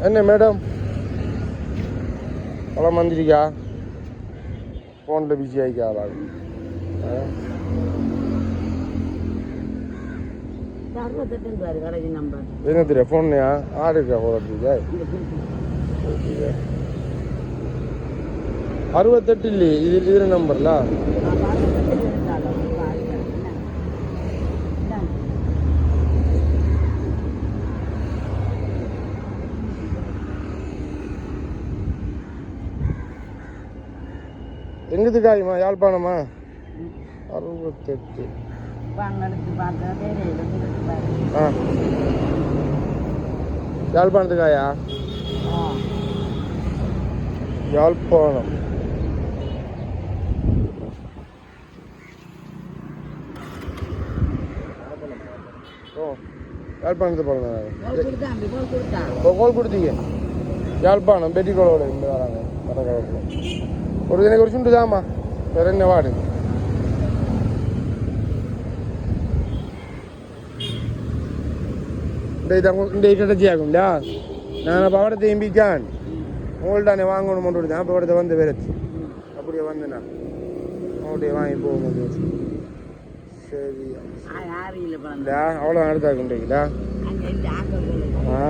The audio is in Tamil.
என்ன மேடம் பழம் வந்துருக்கா ஃபோனில் பிஸி ஆகிக்கா ஆளாகும் என்ன தெரியும் ஃபோன்லையா ஆடு இருக்கா போகிறதுக்கு 68 இல்லையே இது நம்பர்ல எங்கது காயுமா யாழ்ப்பாணமா 68 யாழ்ப்பாணத்து காயா யாழ்ப்பாணம் யாழ்ப்பாணத்து பழம் கோல் கொடுத்தீங்க யாழ்ப்பாணம் பெட்டிக்கோளோட இருந்து வராங்க ஒரு தினம் ஒரு சுண்டு தாம்மா வேற என்ன வாடு இந்த கிடச்சி ஆகும்டா நான் பவடத்தை எம்பிக்கான் உங்கள்டானே வாங்கணும் மட்டும் தான் பவடத்தை வந்து வேறச்சு அப்படியே வந்தேண்ணா அவங்கள்டே வாங்கி போகும்போது சரியா அவ்வளோ நடத்தாக்குண்டீங்களா ஆ